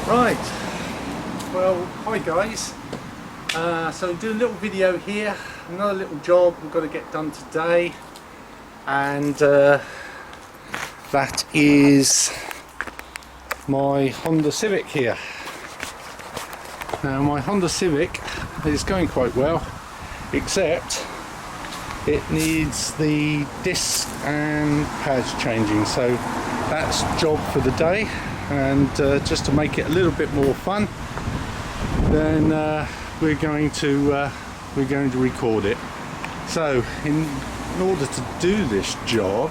Right, well, hi guys. So I'm doing a little video here, another little job we've got to get done today, and that is my Honda Civic here. Now my Honda Civic is going quite well, except it needs the disc and pads changing, so that's job for the day. And just to make it a little bit more fun, then we're going to record it. So in order to do this job,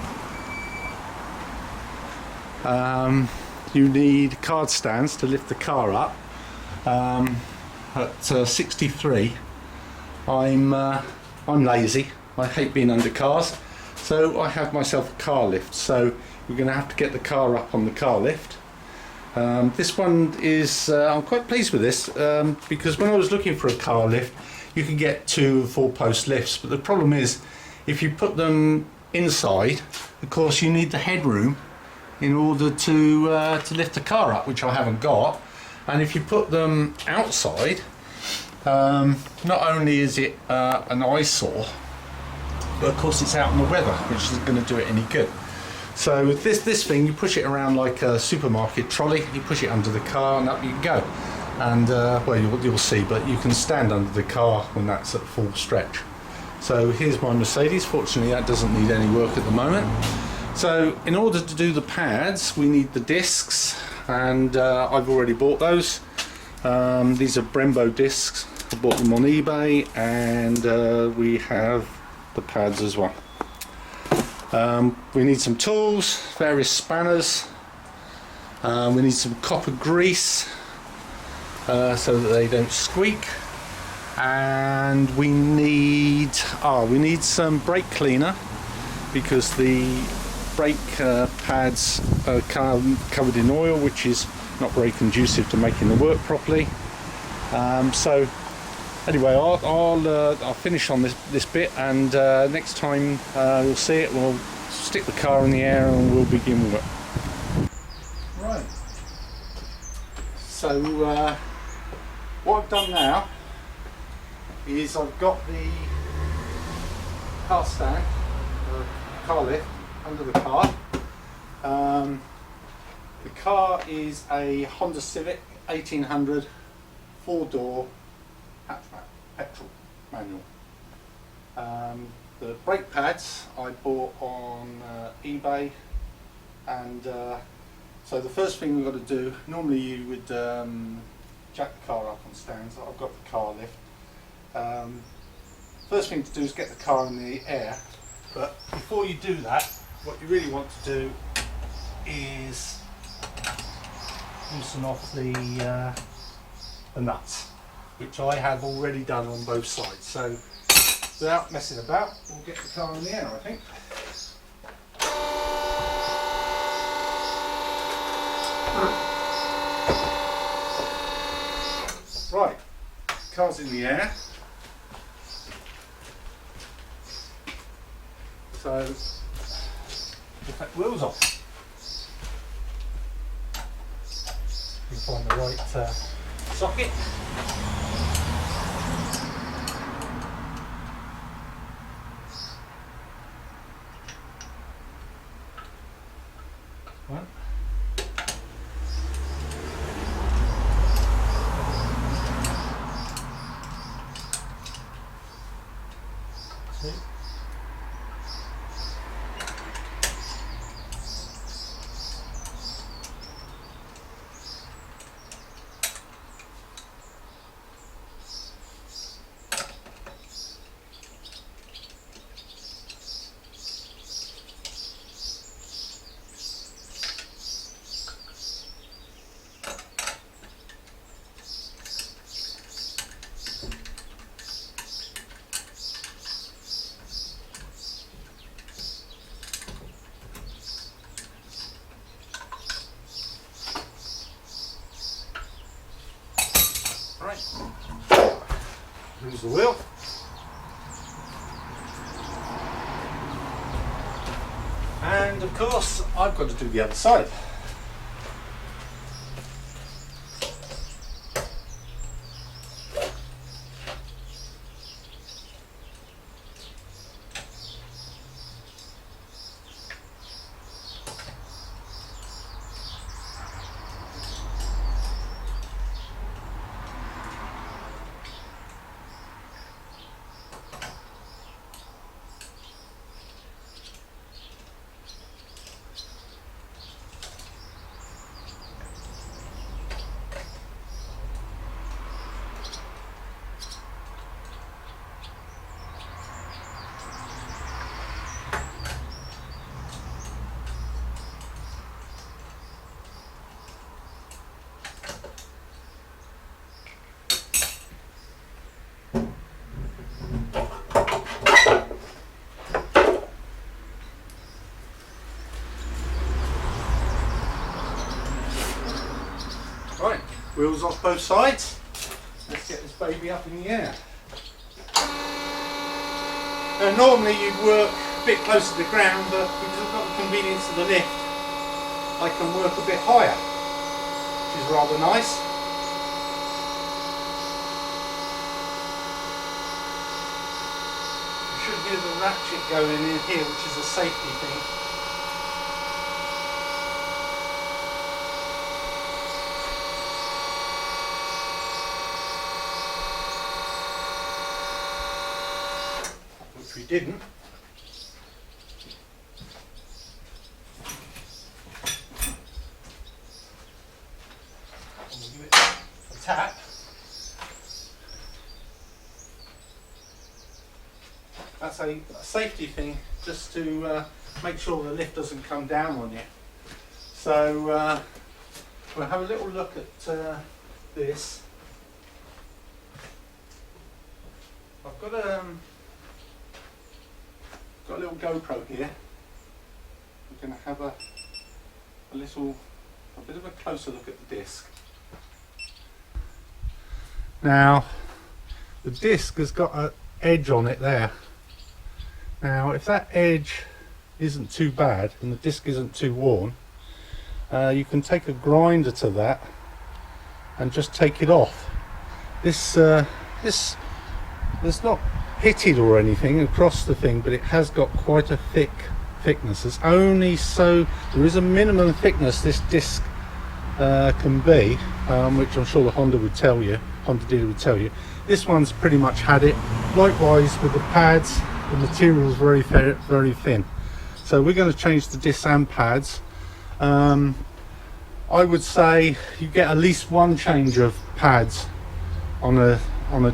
you need card stands to lift the car up. At 63, I'm lazy. I hate being under cars, so I have myself a car lift. So we're going to have to get the car up on the car lift. This one is, I'm quite pleased with this, because when I was looking for a car lift, you can get 2 4-post lifts, but the problem is if you put them inside, of course you need the headroom in order to lift the car up, which I haven't got. And if you put them outside, not only is it an eyesore, but of course it's out in the weather, which isn't going to do it any good. So with this thing, you push it around like a supermarket trolley, you push it under the car and up you go. And well, you'll see, but you can stand under the car when that's at full stretch. So here's my Mercedes. Fortunately that doesn't need any work at the moment. So in order to do the pads, we need the discs, and I've already bought those. These are Brembo discs. I bought them on eBay, and we have the pads as well. We need some tools, various spanners, we need some copper grease so that they don't squeak, and we need some brake cleaner, because the brake pads are covered in oil, which is not very conducive to making them work properly. So anyway, I'll finish on this bit, and next time you'll see it, we'll stick the car in the air and we'll begin work. Right. So what I've done now is I've got the car stand, car lift, under the car. The car is a Honda Civic 1800 4-door hatchback, petrol manual. The brake pads I bought on eBay, and so the first thing we've got to do, normally you would jack the car up on stands. I've got the car lift. First thing to do is get the car in the air, but before you do that, what you really want to do is loosen off the nuts, which I have already done on both sides. So without messing about, we'll get the car in the air, I think. Right, car's in the air. So we'll take the wheels off. You find the right socket. One. Two. Lose the wheel. And of course I've got to do the other side. Right, wheels off both sides. Let's get this baby up in the air. Now normally you'd work a bit closer to the ground, but because I've got the convenience of the lift, I can work a bit higher, which is rather nice. You should hear the ratchet going in here, which is a safety thing. Which we didn't. We'll give it a tap. That's a safety thing, just to make sure the lift doesn't come down on you. So we'll have a little look at this. I've got a little GoPro here. We're going to have a bit of a closer look at the disc. Now, the disc has got an edge on it there. Now, if that edge isn't too bad and the disc isn't too worn, you can take a grinder to that and just take it off. This there's not pitted or anything across the thing, but it has got quite a thickness. It's only so there is a minimum thickness this disc can be, which I'm sure the Honda dealer would tell you. This one's pretty much had it. Likewise with the pads, the material is very thin. So we're going to change the disc and pads. I would say you get at least one change of pads on a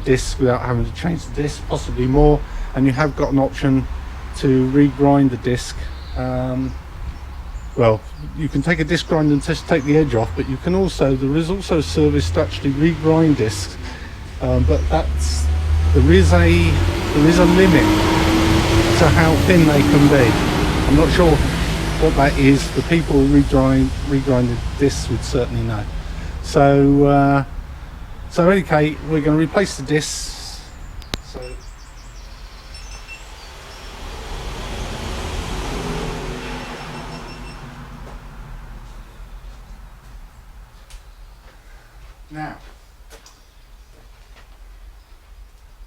disc without having to change the disc, possibly more, and you have got an option to regrind the disc. Well, you can take a disc grinder and just take the edge off, but you can also, there is also a service to actually regrind discs, but there is a limit to how thin they can be. I'm not sure what that is. The people who regrind the discs would certainly know. So okay, we're going to replace the discs. So now,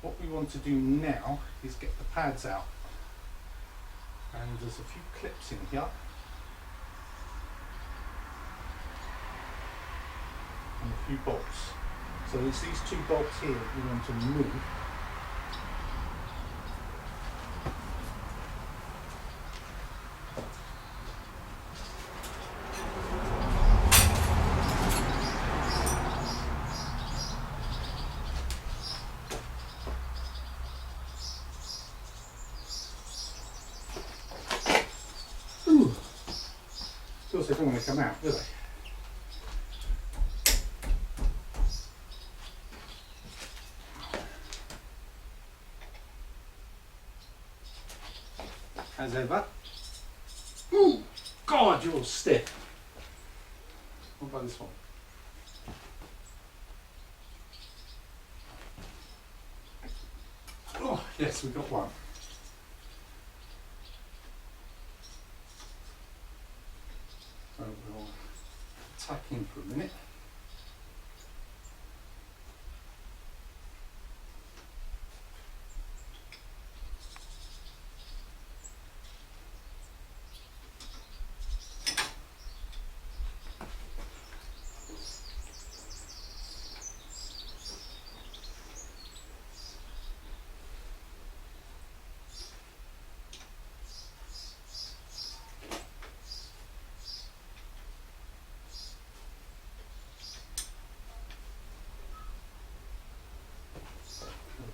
what we want to do now is get the pads out, and there's a few clips in here. And a few bolts. So it's these two bolts here that we want to remove. Ooh. Of course they don't want to come out, do they? As ever. Ooh, God, you're stiff. What about this one? Oh, yes, we've got one. So we'll tuck in for a minute.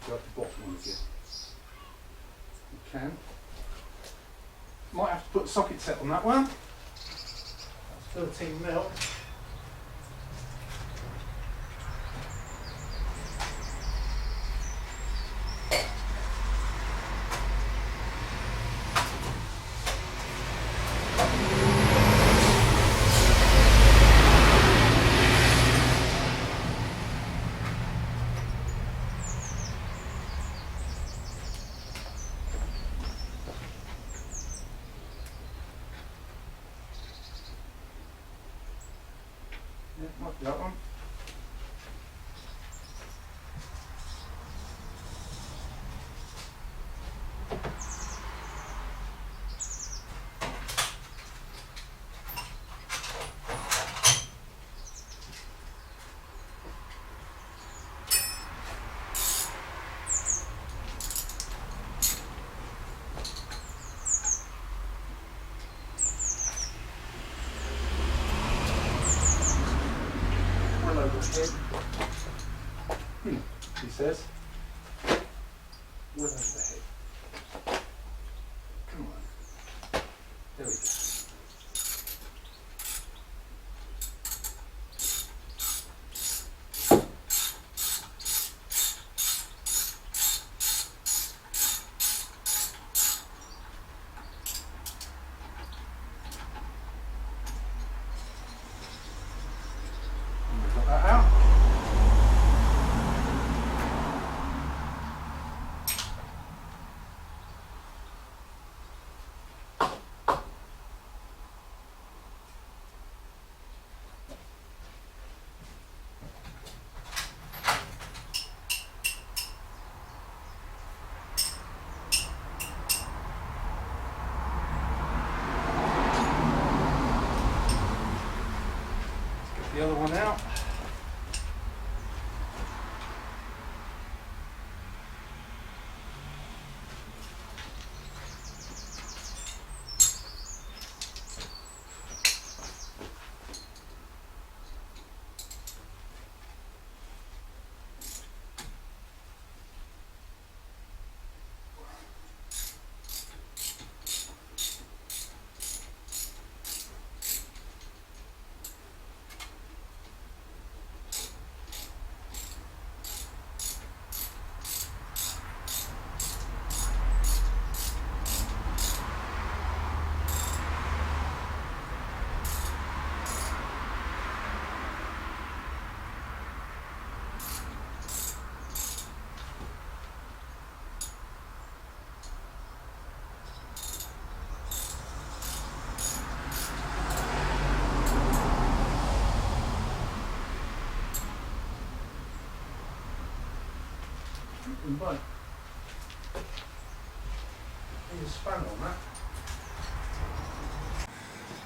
Grab the bottom one again. You can. Might have to put a socket set on that one. That's 13 mil. Yeah, might be that one. Well overhead. He says. Well overhead. Come on. There we go. Got that out. Let's get the other one out. Right. Need a spanner on that.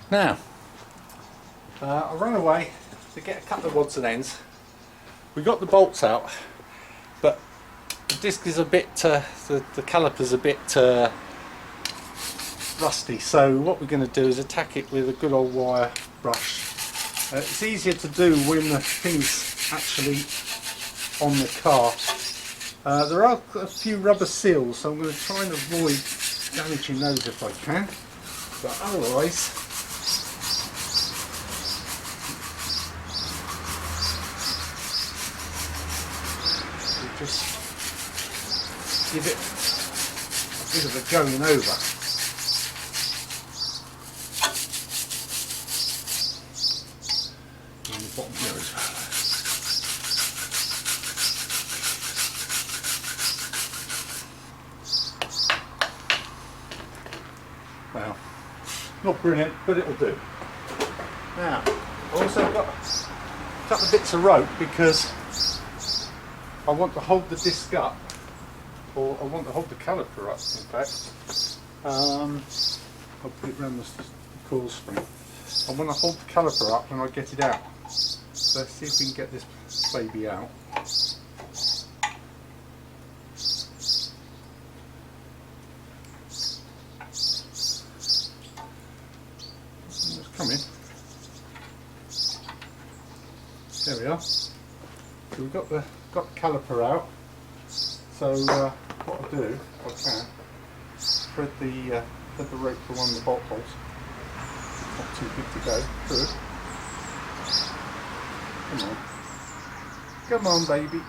Now, I ran away to get a couple of odds and ends. We got the bolts out, but the disc is a bit, the caliper's a bit rusty. So what we're going to do is attack it with a good old wire brush. It's easier to do when the thing's actually on the car. There are a few rubber seals, so I'm going to try and avoid damaging those if I can, but otherwise we'll just give it a bit of a going over. On the bottom here as well. Well, not brilliant, but it'll do. Now, I've also got a couple of bits of rope because I want to hold the disc up, or I want to hold the caliper up, in fact. I'll put it around the coil spring. I want to hold the caliper up when I get it out. So let's see if we can get this baby out. Coming. There we are. So we've got the caliper out. So what I'll do, if I can, thread the rope to one of the bolt holes. Not too big to go through. Come on, baby.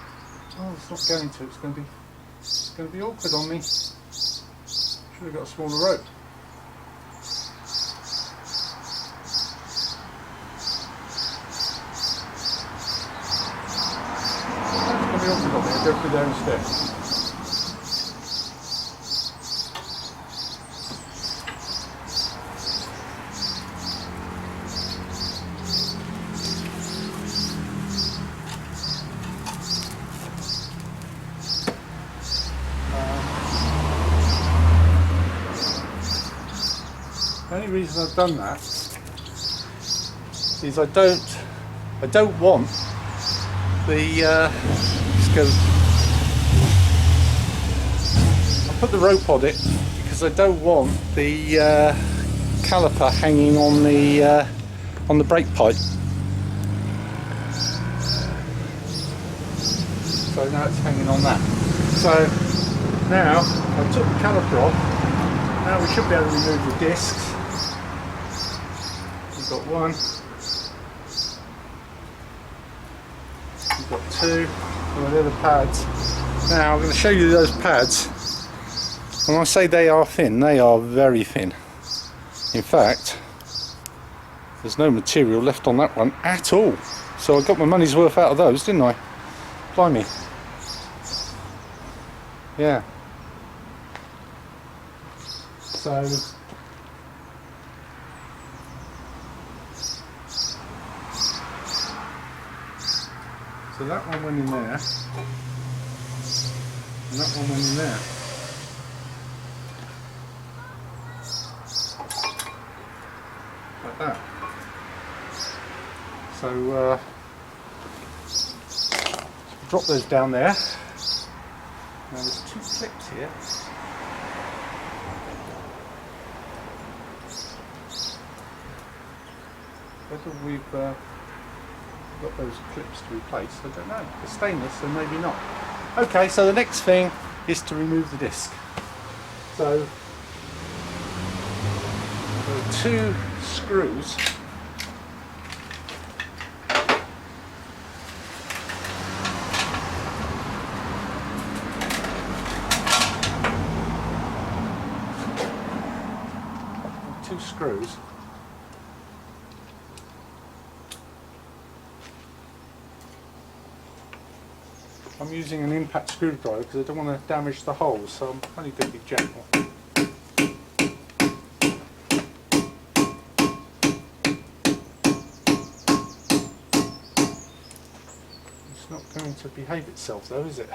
Oh, it's not going to. It's going to be awkward on me. Should have got a smaller rope. Go through downstairs. reason I've done that is I don't want the I put the rope on it because I don't want the caliper hanging on the brake pipe. So now it's hanging on that. So now I took the caliper off. Now we should be able to remove the discs. We've got one. We've got two. And the other pads. Now I'm going to show you those pads. When I say they are thin, they are very thin. In fact, there's no material left on that one at all. So I got my money's worth out of those, didn't I? Blimey. Yeah. So that one went in there, and that one went in there. Like that. So drop those down there. Now there's two clips here. Whether we've got those clips to replace, I don't know. They're stainless, so maybe not. Okay, so the next thing is to remove the disc. So there are two screws. Two screws. I'm using an impact screwdriver because I don't want to damage the holes, so I'm only going to be gentle. It's not going to behave itself though, is it?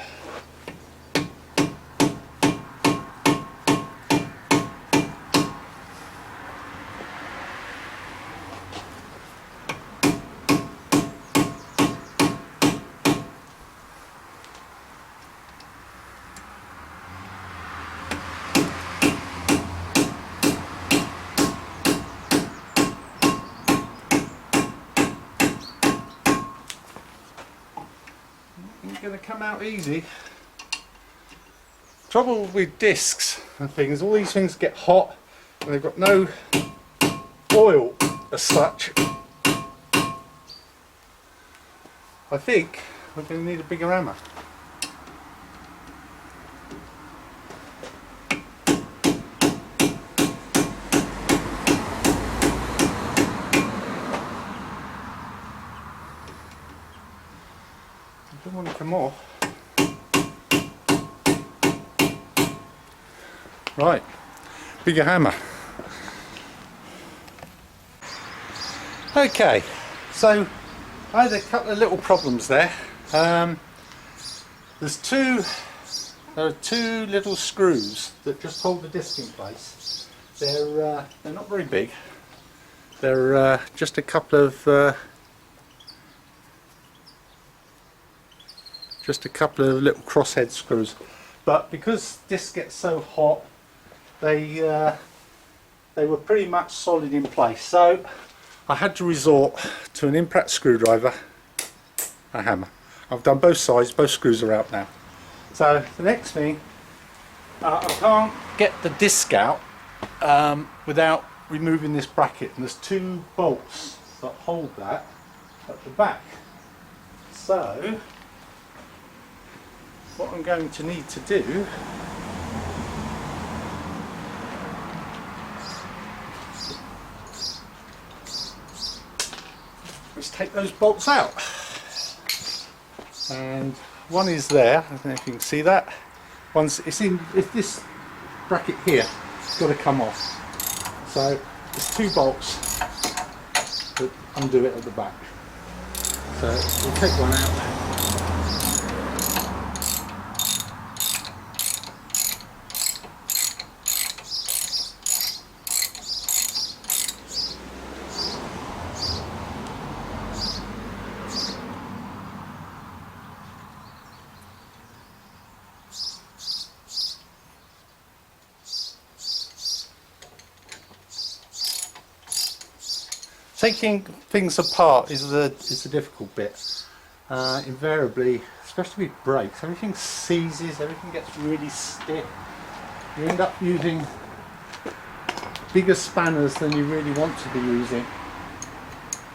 Going to come out easy. Trouble with discs and things, all these things get hot and they've got no oil as such. I think we're going to need a bigger hammer. I don't want to come off. Right, bigger hammer. Okay, so I had a couple of little problems there. There are two little screws that just hold the disc in place. They're not very big. They're just a couple of little crosshead screws, but because discs get so hot, they were pretty much solid in place. So I had to resort to an impact screwdriver, a hammer. I've done both sides, both screws are out now. So the next thing, I can't get the disc out without removing this bracket, and there's two bolts that hold that at the back. So what I'm going to need to do is take those bolts out, and one is there. I don't know if you can see that. It's this bracket here, it's got to come off. So there's two bolts that undo it at the back. So we'll take one out. taking things apart is the difficult bit. Invariably, especially with brakes, everything seizes, everything gets really stiff. You end up using bigger spanners than you really want to be using.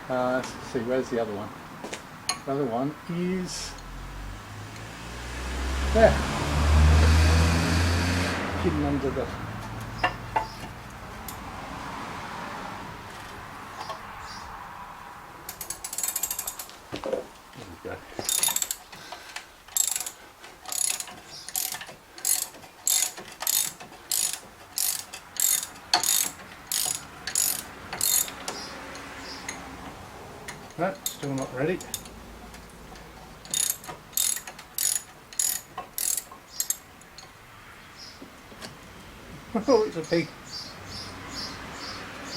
Let's see, where's the other one? The other one is there, hidden under the. There we go. No, still not ready. Oh, it's a pig.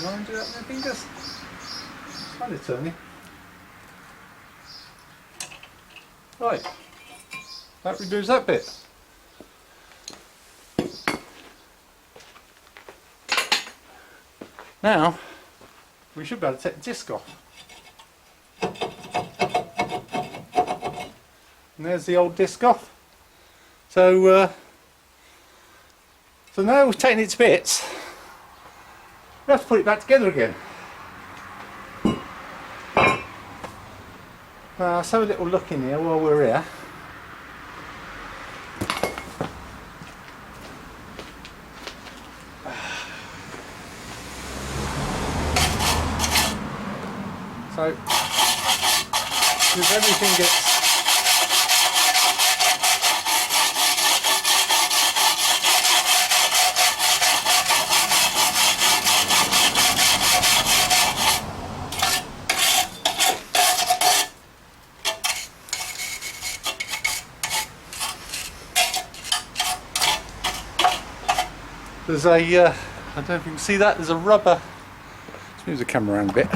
Mind you, that my fingers. It's kind of turning. Right, that removes that bit. Now, we should be able to take the disc off. And there's the old disc off. So now we've taken it to bits, we have to put it back together again. Let's have a little look in here while we're here. So, because everything gets there's a, I don't know if you can see that, there's a rubber, let's move the camera around a bit.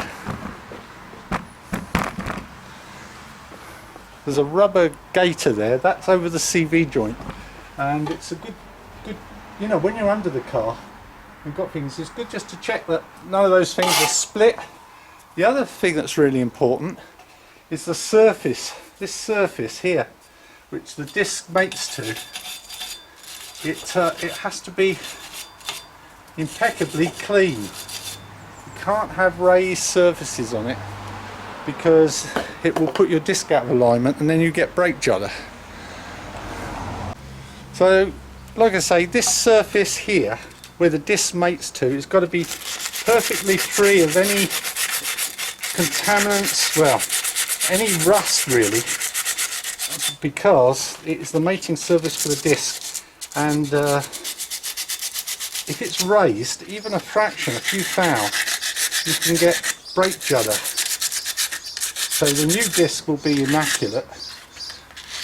There's a rubber gaiter there, that's over the CV joint, and it's a good, you know, when you're under the car and got things, it's good just to check that none of those things are split. The other thing that's really important is the surface, this surface here, which the disc mates to. It has to be impeccably clean. You can't have raised surfaces on it because it will put your disc out of alignment and then you get brake judder. So like I say, this surface here where the disc mates to, it's got to be perfectly free of any contaminants, well, any rust really, because it's the mating surface for the disc, and if it's raised even a fraction, a few thou, you can get brake judder. So the new disc will be immaculate,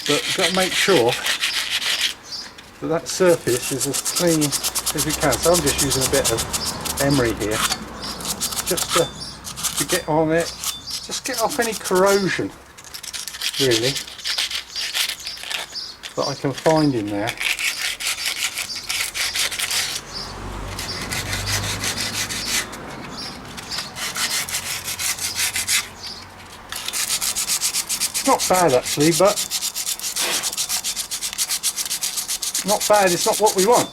but you've got to make sure that that surface is as clean as we can. So I'm just using a bit of emery here, just to get on it, just get off any corrosion really that I can find in there. Not bad actually, but not bad, it's not what we want.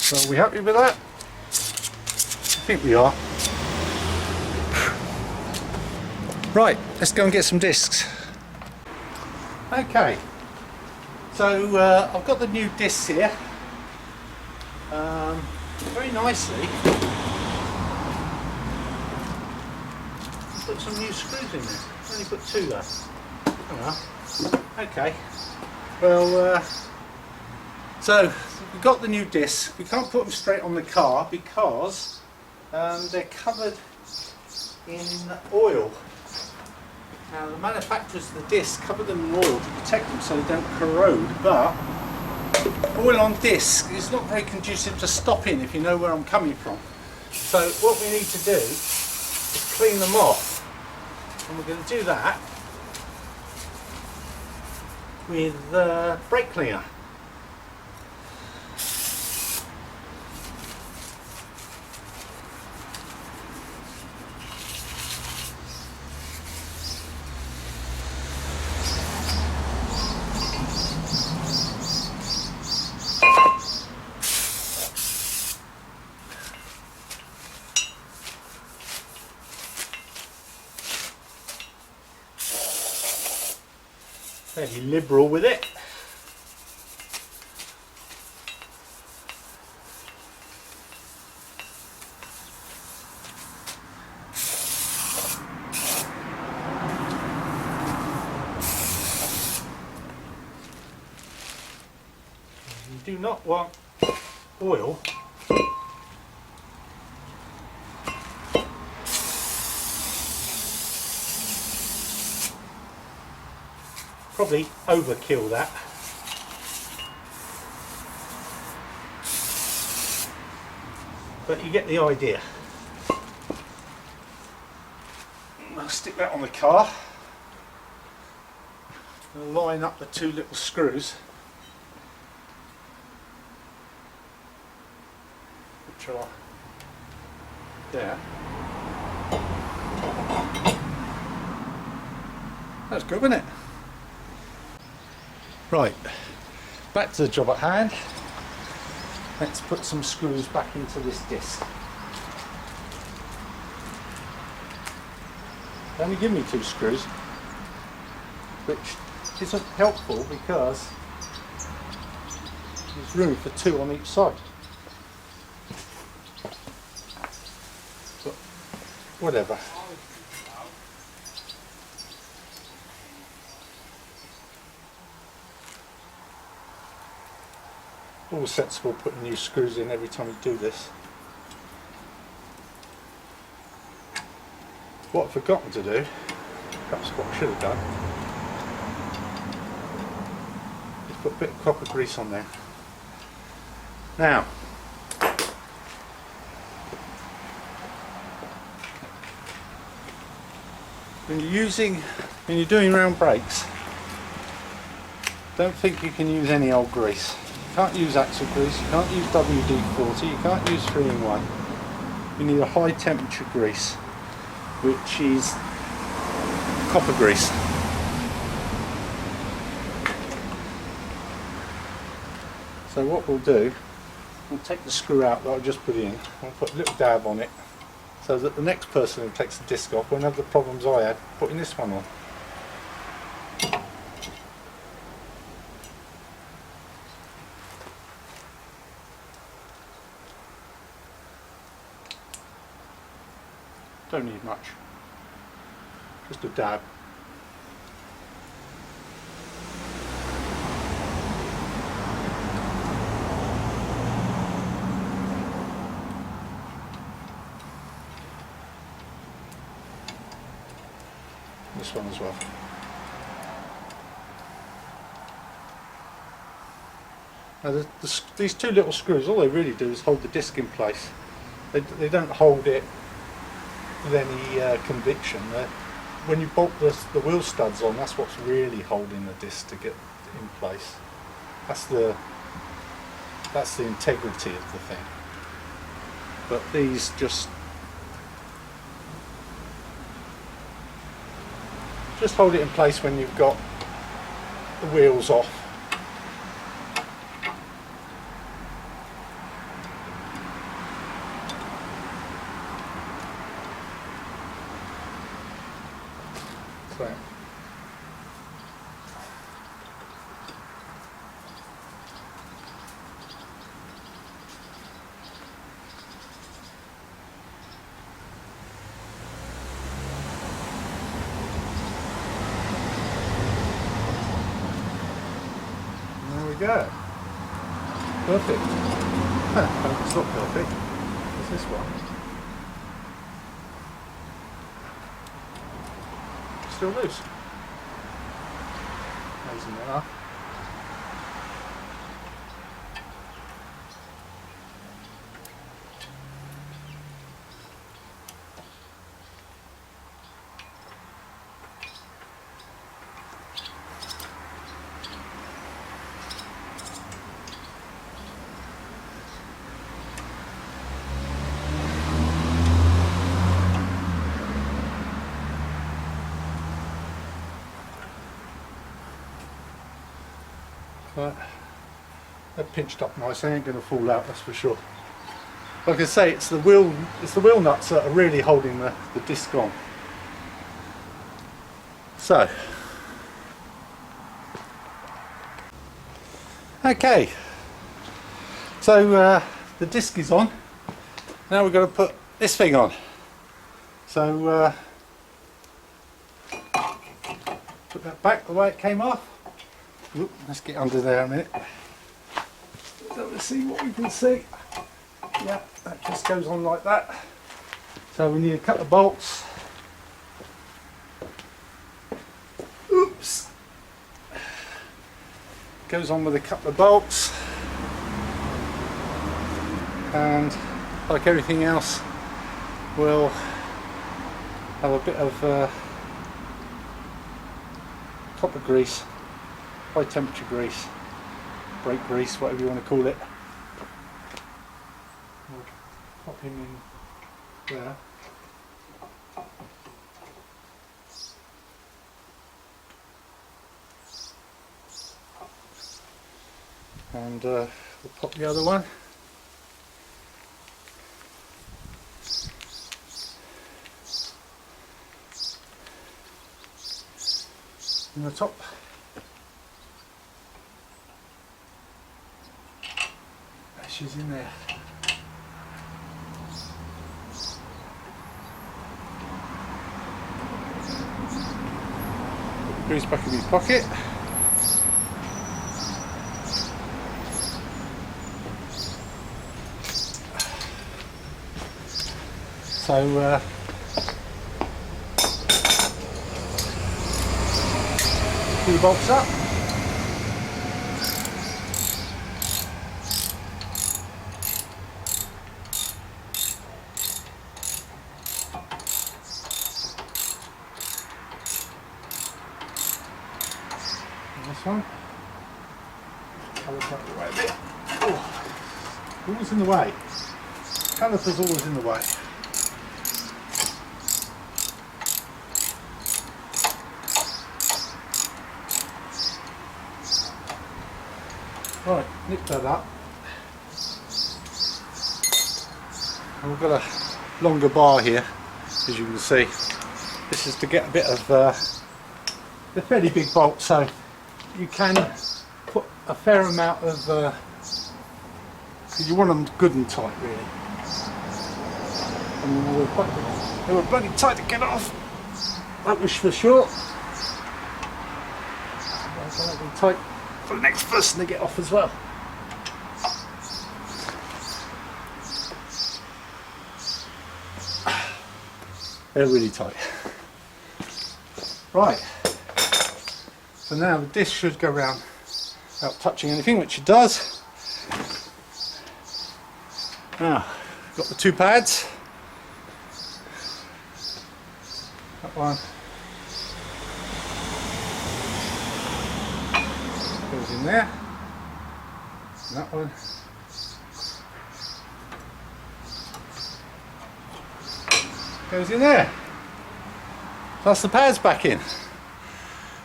So are we happy with that? I think we are. Right, let's go and get some discs. Okay, so I've got the new discs here. Very nicely. put some new screws in there. Only put 2 though. Oh well. Okay. Well, so we've got the new discs. We can't put them straight on the car because they're covered in oil. Now the manufacturers of the discs cover them in oil to protect them so they don't corrode, but oil on disc is not very conducive to stopping, if you know where I'm coming from. So what we need to do is clean them off, and we're going to do that with brake cleaner. Fairly liberal with it. You do not want oil probably overkill that. But you get the idea. I'll stick that on the car. I'll line up the 2 little screws, which are there. That's good, isn't it? Right, back to the job at hand. Let's put some screws back into this disc. They only give me 2 screws, which isn't helpful because there's room for 2 on each side. But whatever. All sensible putting new screws in every time you do this. What I've forgotten to do, perhaps what I should have done, is put a bit of copper grease on there. Now, when you're doing round brakes, don't think you can use any old grease. You can't use axle grease, you can't use WD-40, you can't use 3-in-1. You need a high temperature grease, which is copper grease. So what we'll do, we'll take the screw out that I just put in, we'll put a little dab on it, so that the next person who takes the disc off won't have the problems I had putting this one on. Don't need much, just a dab. This one as well. Now these 2 little screws, all they really do is hold the disc in place. They don't hold it with any conviction. When you bolt the wheel studs on, that's what's really holding the disc to get in place. That's the integrity of the thing. But these just hold it in place when you've got the wheels off. So. we go. Perfect. It's not perfect. It's this one. Still loose. Amazing enough. But they're pinched up nice. They ain't going to fall out, that's for sure. Like I say, it's the wheel nuts that are really holding the disc on. So, okay. So the disc is on. Now we've got to put this thing on. So put that back the way it came off. Oop, let's get under there a minute. So let's see what we can see. Yeah, that just goes on like that. So we need a couple of bolts. Oops. Goes on with a couple of bolts. And like everything else, we'll have a bit of copper grease. High temperature grease, brake grease, whatever you want to call it. We'll pop him in there. And we'll pop the other one. In the top. She's in there. Put the grease back in his pocket. So pull the bolts up. This one. Caliper out the way a bit. Oh, always in the way. Caliper's always in the way. Right, nip that up. And we've got a longer bar here, as you can see. This is to get a bit of the fairly big bolt, so you can put a fair amount of because you want them good and tight, really. And they were bloody tight to get off. That was for sure. They'll be tight for the next person to get off as well. They're really tight. Right. So now the disc should go around without touching anything, which it does. Now, got the two pads. That one goes in there. And that one goes in there. Plus the pads back in.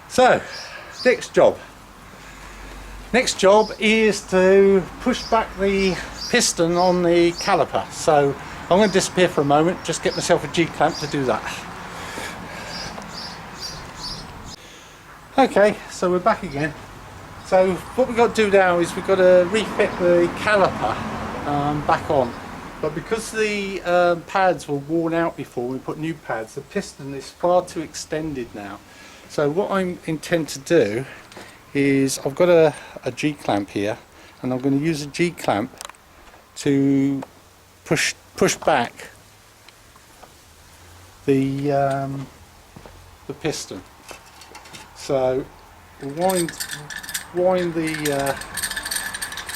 So, next job is to push back the piston on the caliper. So I'm going to disappear for a moment, just get myself a G-clamp to do that. Okay, so we're back again. So what we've got to do now is we've got to refit the caliper back on. But because the pads were worn out before we put new pads, the piston is far too extended now. So what I intend to do is I've got a G-clamp here, and I'm going to use a G-clamp to push back the piston. So we'll wind the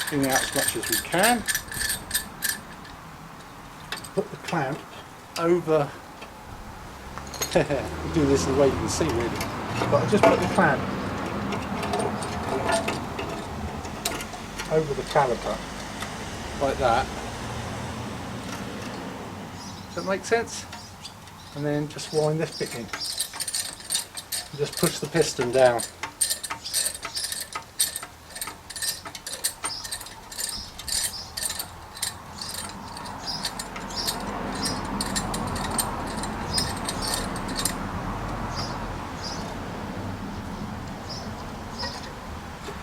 thing out as much as we can. Put the clamp over. We'll do this the way you can see really. But I just put the clamp over the caliper like that. Does that make sense? And then just wind this bit in. And just push the piston down.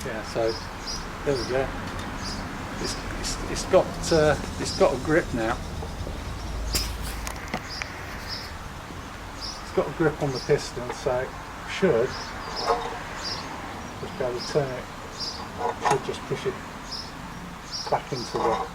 Yeah, so there we go. It's got a grip now. It's got a grip on the piston, so it should just be able to turn it. Should just push it back into the.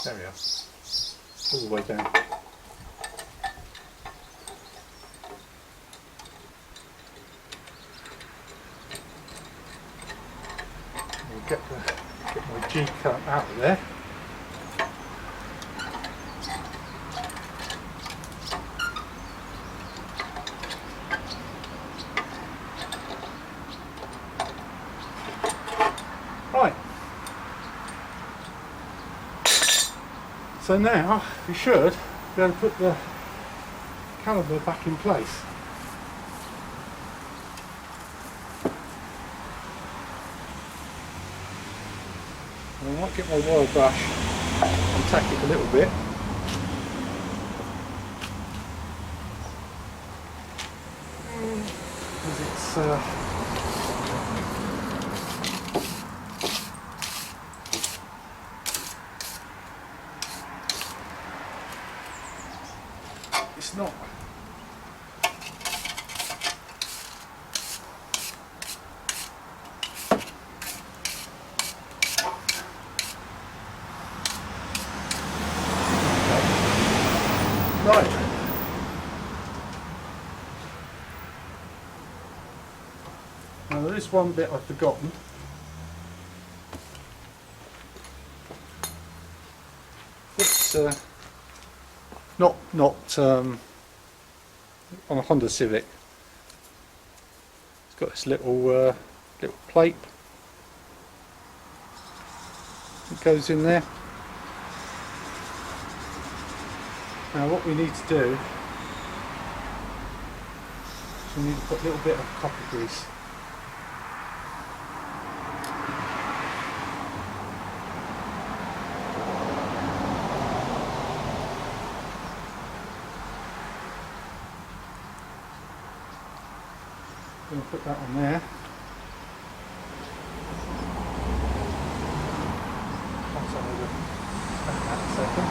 There we are, all the way down. We'll get my G-clamp out of there. Right. So now we should be able to put the caliper back in place. And I might get my wire brush and tack it a little bit. Because it's not. Right. Now there is one bit I've forgotten. It's not on a Honda Civic. It's got this little little plate that goes in there. Now what we need to do is we need to put a little bit of copper grease . I'm going to put that on there. Once I'm going to back that a second.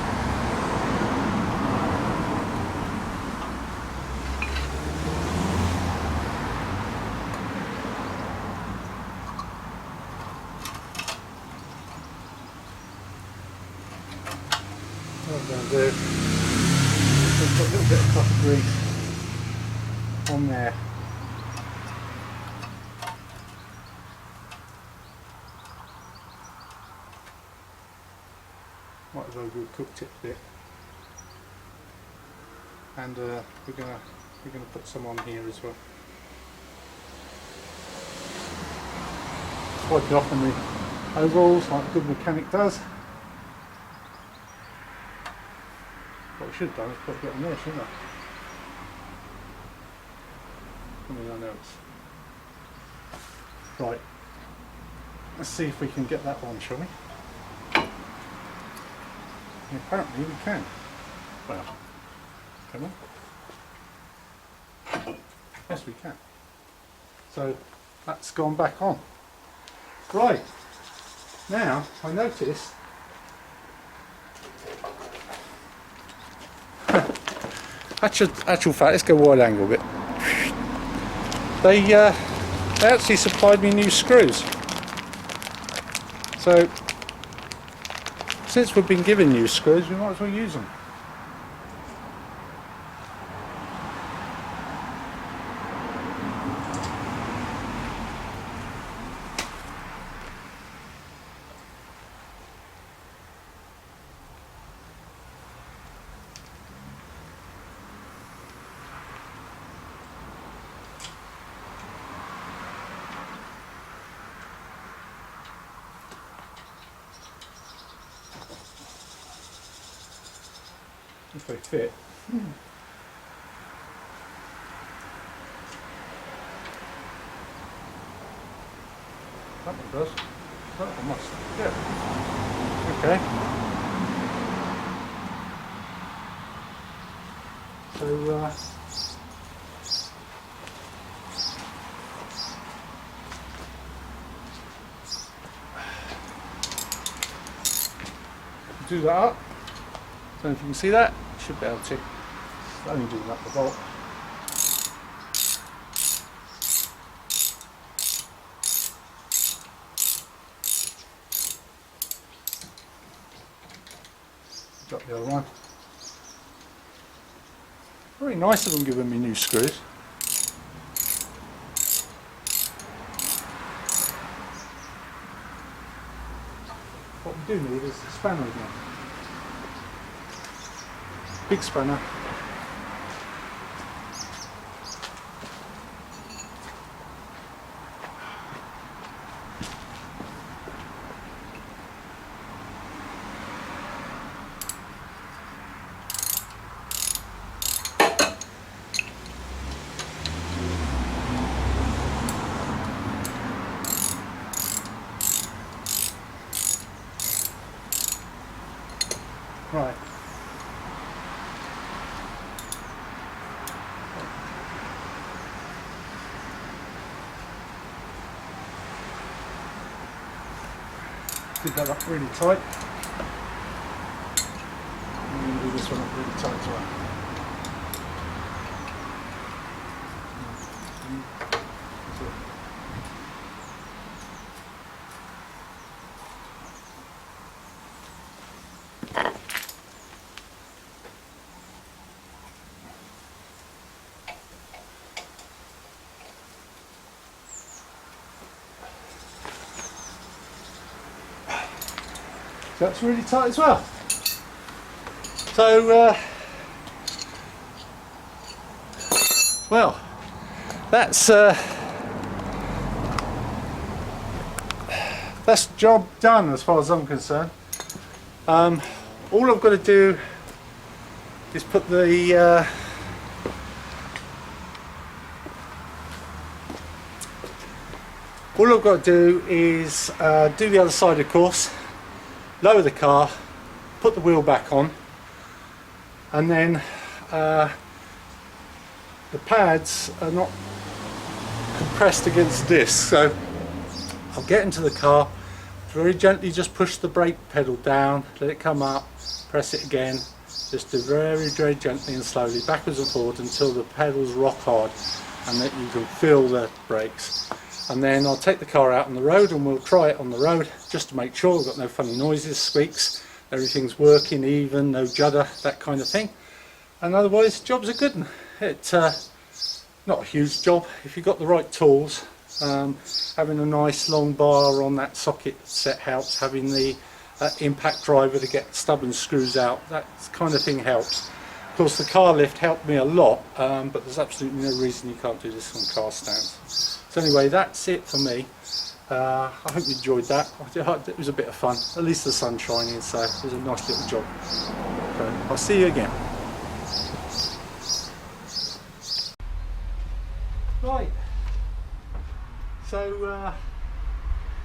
What I'm going to do is put a little bit of copper grease on there. Might as well do a cooked tip bit, and we're gonna put some on here as well. Wipe it off on the overalls like a good mechanic does. What I should have done is put a bit on there, shouldn't I? I mean, I know it's Right, let's see if we can get that on, shall we? Apparently we can. Well, come on. Yes, we can. So that's gone back on. Right, now I noticed actual fact, let's go wide angle a bit. They actually supplied me new screws. So since we've been given new screws, we might as well use them. If they fit. That one does. That one must. Yeah. Okay. So do that up. Don't know if you can see that. Should be able to. Only doing up the bolt. Drop the other one. Very nice of them giving me new screws. What we do need is the spanner again. Big spanner. Right. Did that up really tight. I'm going to do this one up really tight as well. That's really tight as well. So, well, that's job done as far as I'm concerned. All I've got to do is put the all I've got to do is do the other side, of course. Lower the car, put the wheel back on, and then the pads are not compressed against the disc, so I'll get into the car, very gently just push the brake pedal down, let it come up, press it again, just do very, very gently and slowly backwards and forward until the pedals rock hard and that you can feel the brakes. And then I'll take the car out on the road and we'll try it on the road just to make sure we've got no funny noises, squeaks, everything's working even, no judder, that kind of thing. And otherwise, job's a good one. It's not a huge job if you've got the right tools. Having a nice long bar on that socket set helps. Having the impact driver to get stubborn screws out, that kind of thing helps. Of course, the car lift helped me a lot, but there's absolutely no reason you can't do this on car stands. So anyway, that's it for me. I hope you enjoyed that. It was a bit of fun. At least the sun's shining, so it was a nice little job. So I'll see you again. Right. So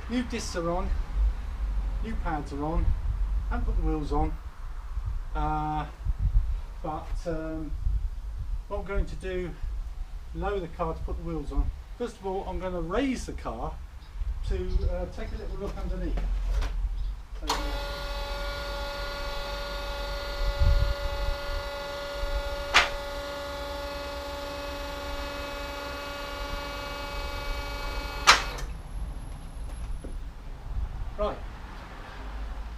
new discs are on, new pads are on, haven't put the wheels on, but what I'm going to do, lower the car to put the wheels on. First of all, I'm going to raise the car to take a little look underneath. So, right,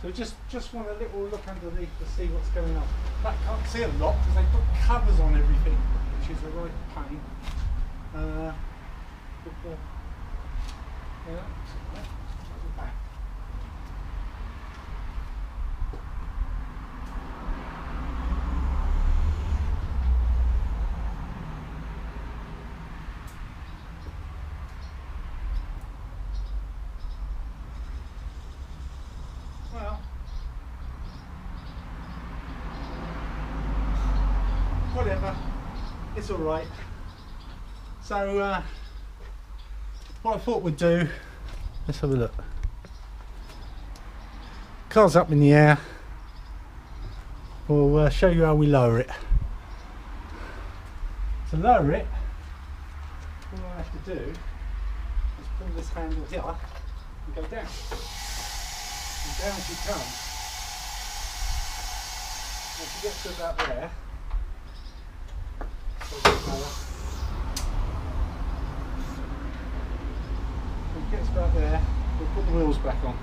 so just want a little look underneath to see what's going on. I can't see a lot because they put covers on everything, which is a right pain. Yeah, back. Well, whatever, it's all right. So what I thought we'd do, let's have a look. Car's up in the air. We'll show you how we lower it. To lower it, all I have to do is pull this handle here and go down. And down she comes. Once you get to about there, when it gets about there, we'll put the wheels back on.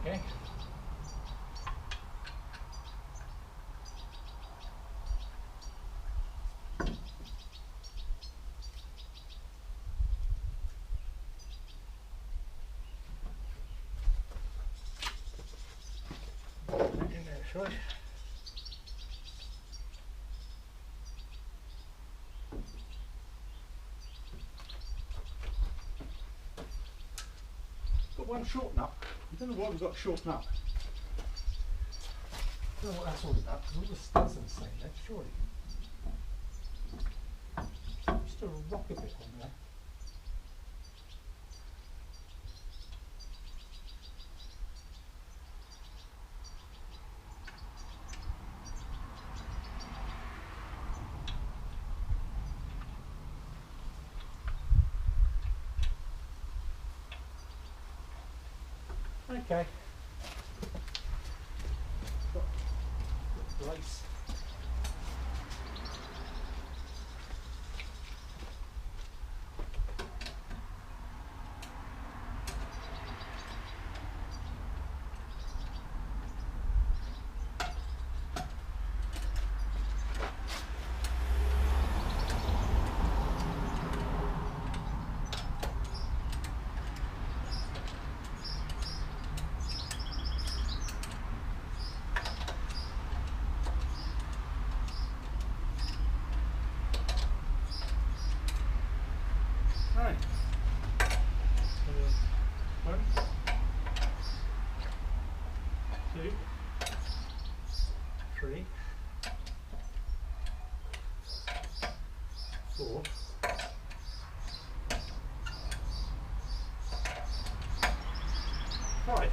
Okay. In there, shall I? Got one short nut. I don't know why we've got a short nut. I don't know what that's all about, because all the studs are the same there, surely. Just a rock a bit on there. Okay. Got brace. Right. 1, 2, 3, 4, 5.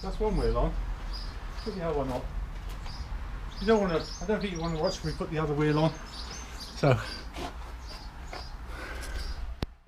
That's one wheel on. Put the other one on. You don't want to. I don't think you want to watch me put the other wheel on. So.